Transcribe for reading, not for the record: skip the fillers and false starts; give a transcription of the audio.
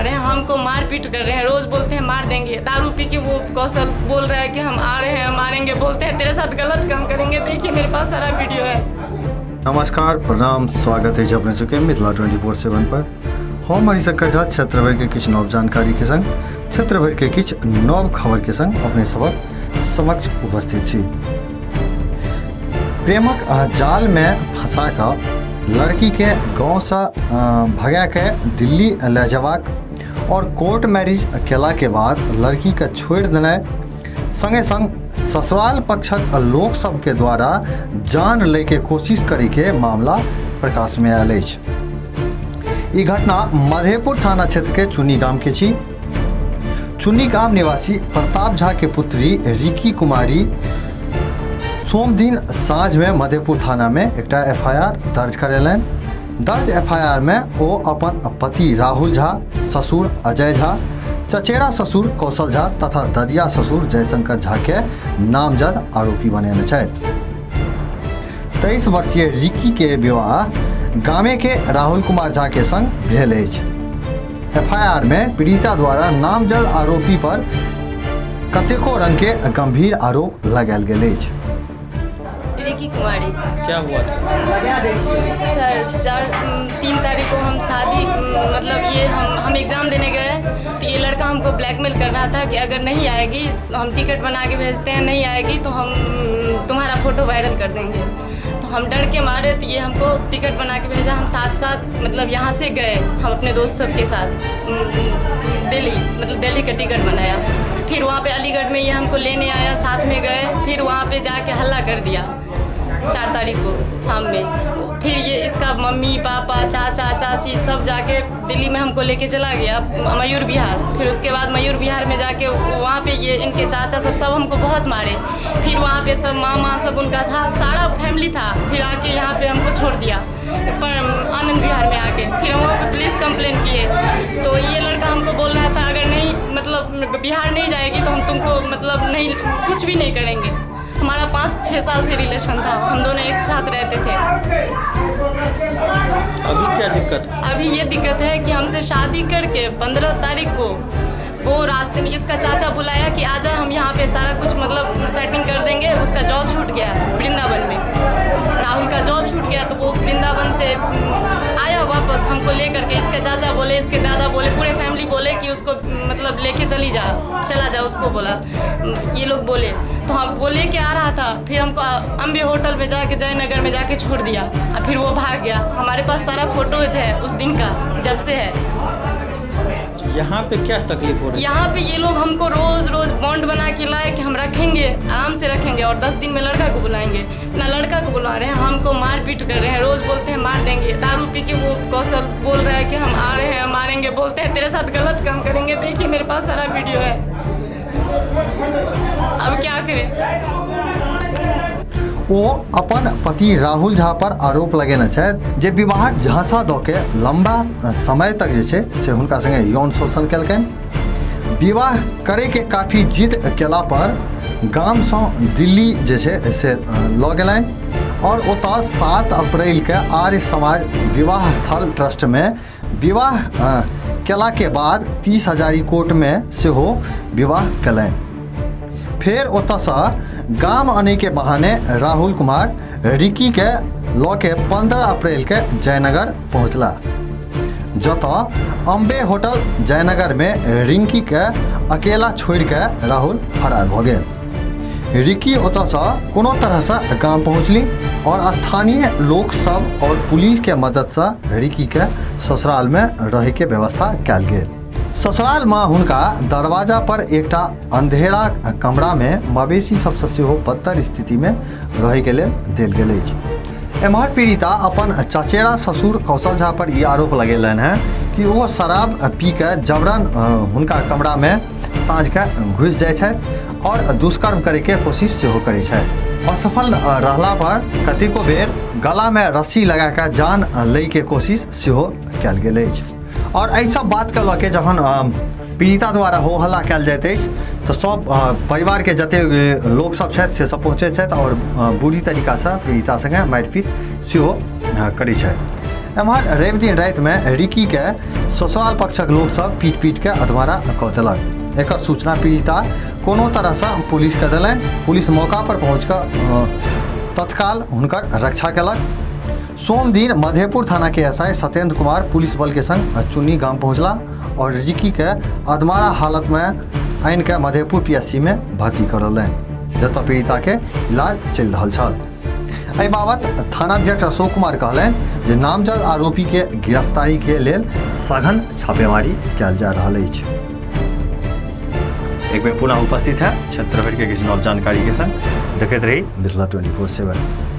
रहे हैं, हमको मार पीट कर रहे हैं, रोज़ बोलते हैं मार देंगे। दारू पी के वो कौशल बोल रहा है कि हम आ रहे हैं मारेंगे, बोलते हैं तेरे साथ गलत काम करेंगे। देखिए मेरे पास सारा वीडियो है। नमस्कार, प्रणाम, स्वागत है अपने चुके मिथिला 24/7 पर। हम हरिशंकर झा क्षेत्र भर के किछु नव जानकारी के संग क्षेत्र भर के किछु नव खबर के संग अपने सबक समक्ष उपस्थित छी। प्रेमक जाल में फंसा कर लड़की के गाँव से भगा के दिल्ली ले जबाक और कोर्ट मैरिज केला के बाद लड़की के छोड़ देने संगे संग ससुराल पक्षक लोक सब के द्वारा जान ले के कोशिश करे के मामला प्रकाश में आयल अछि। ई घटना मधेपुर थाना क्षेत्र के चुनी गांव के छी। चुनी गांव निवासी प्रताप झा के पुत्री रिकी कुमारी सोम दिन साँझ में मधेपुर थाना में एक FIR दर्ज करेलन। दर्ज FIR में वो अपन पति राहुल झा, ससुर अजय झा, चचेरा ससुर कौशल झा तथा ददिया ससुर जयशंकर झा के नामजद आरोपी बनेने छथि। 23 वर्षीय रिकी के विवाह गामे के राहुल कुमार झा के संग भेल अछि। FIR में पीड़िता द्वारा नामजद आरोपी पर कतेको रंग के गंभीर आरोप लगायल गेल अछि। रिकी कुमारी। क्या हुआ था? सर 3 तारीख को हम शादी मतलब ये हम एग्ज़ाम देने गए तो ये लड़का हमको ब्लैकमेल कर रहा था कि अगर नहीं आएगी तो हम टिकट बना के भेजते हैं, नहीं आएगी तो हम तुम्हारा फ़ोटो वायरल कर देंगे। तो हम डर के मारे तो ये हमको टिकट बना के भेजा। हम साथ साथ मतलब यहाँ से गए, हम अपने दोस्त सब के साथ दिल्ली का टिकट बनाया। फिर वहाँ पे अलीगढ़ में ये हमको लेने आया, साथ में गए। फिर वहाँ पे जाके हल्ला कर दिया 4 तारीख को शाम में। फिर ये इसका मम्मी पापा चाचा चाची सब जाके दिल्ली में हमको लेके चला गया मयूर विहार। फिर उसके बाद मयूर विहार में जाके वहाँ पे ये इनके चाचा सब हमको बहुत मारे। फिर वहाँ पे सब मामा सब उनका था, सारा फैमिली था। फिर आके यहाँ पे हमको छोड़ दिया पर आनंद विहार में आके। फिर हम वहाँ पे पुलिस कंप्लेन किए तो ये लड़का हमको बोल रहा था अगर नहीं मतलब बिहार नहीं जाएगी तो हम तुमको मतलब नहीं कुछ भी नहीं करेंगे। हमारा 5-6 साल से रिलेशन था, हम दोनों एक साथ रहते थे। अभी क्या दिक्कत है? अभी ये दिक्कत है कि हमसे शादी करके 15 तारीख को वो रास्ते में इसका चाचा बुलाया कि आजा हम यहाँ पे सारा कुछ मतलब सेटिंग कर देंगे। उसका जॉब छूट गया वृंदावन में, राहुल का जॉब छूट गया तो वो वृंदावन से आया वापस हमको लेकर के। इसका चाचा बोले, इसके दादा बोले, पूरे फैमिली बोले कि उसको मतलब लेके चला जा उसको बोला, ये लोग बोले। तो हम वो लेके आ रहा था। फिर हमको अम्बे होटल में जाके जयनगर में जाके छोड़ दिया और फिर वो भाग गया। हमारे पास सारा फोटोज है उस दिन का, जब से है। यहाँ पे क्या तकलीफ हो रही है? यहाँ पे ये लोग हमको रोज बॉन्ड बना के लाए कि हम रखेंगे, आराम से रखेंगे और 10 दिन में लड़का को बुलाएंगे। ना लड़का को बुला रहे हैं, हमको मार पीट कर रहे हैं, रोज बोलते हैं मार देंगे। दारू पी के वो कौशल बोल रहा है कि हम आ रहे हैं मारेंगे, बोलते हैं तेरे साथ गलत काम करेंगे। देखिए मेरे पास सारा वीडियो है, अब क्या करें। वो अपन पति राहुल झा पर आरोप लगेने छथि जे विवाह झांसा दऽ के लंबा समय तक जे छै से हुनका संगे यौन शोषण केलकनि। विवाह करे के काफी जिद केला पर गाम सँ दिल्ली जे छै से लऽ गेलनि और ओतऽ 7 अप्रैल के आर्य समाज विवाह स्थल ट्रस्ट में विवाह केला के बाद 30 हजारी कोर्ट में सेहो विवाह केलनि। फिर ओतऽसँ गाम आने के बहाने राहुल कुमार रिकी के लऽ के 15 अप्रैल के जयनगर पहुँचला, जतऽ अम्बे होटल जयनगर में रिंकी के अकेला छोड़ के राहुल फरार भऽ गेल। रिकी ओतऽसँ कोनो तरहसँ गाम पहुँचली और स्थानीय लोक सब और पुलिस के मदद से रिकी के ससुराल में रहे के व्यवस्था कयल गेल। ससुराल में हुनका दरवाजा पर एकटा अंधेरा कमरा में मवेशी सबसे सेहो बदतर स्थिति में रहे के लेल देल गेल अछि। एम्हर पीड़िता अपन चचेरा ससुर कौशल झा पर ई आरोप लगेलनि हैं कि वो शराब पी के जबरन हुनका कमरा में साँझ के घुसि जाइ छथि और दुष्कर्म करे के कोशिश सेहो करै छथि। असफल रहला पर कतेको बेर गला में रस्सी लगा के जान लै के कोशिश सेहो कयल गेल अछि। और एहि सब बात के लऽ के जखन पीड़िता द्वारा हो हल्ला कयल जाइत अछि तो सब परिवार के जते लोग सब छथि से सब पहुँचै छथि और बुरी तरीका से पीड़िता संगे मारिपीट सेहो करै छथि। एम्हर रवि दिन राति में रिकी के ससुराल पक्षक लोग सब पीट के अधमरा कऽ देलक। एकर सूचना पीड़िता कोनो तरह से पुलिस के देलनि। पुलिस मौका पर पहुँच कऽ तत्काल हुनकर रक्षा केलक। सोम दिन मधेपुर थाना के एसआई सत्येंद्र कुमार पुलिस बल के संग चुन्नी गांव पहुँचला और रिकी के अधमरा हालत में आनि के मधेपुर पीएचसी में भर्ती करौलनि, जतऽ पीड़िता के इलाज चलि रहल छल। एहि बाबत थानाध्यक्ष अशोक कुमार कहलनि जे नामजद आरोपी के गिरफ्तारी के लेल सघन छापेमारी कयल जा रहल अछि। एक बेर पुनः उपस्थित है क्षेत्र भर के किछु नव जानकारी के संग देखैत रही मिथिला 24/7।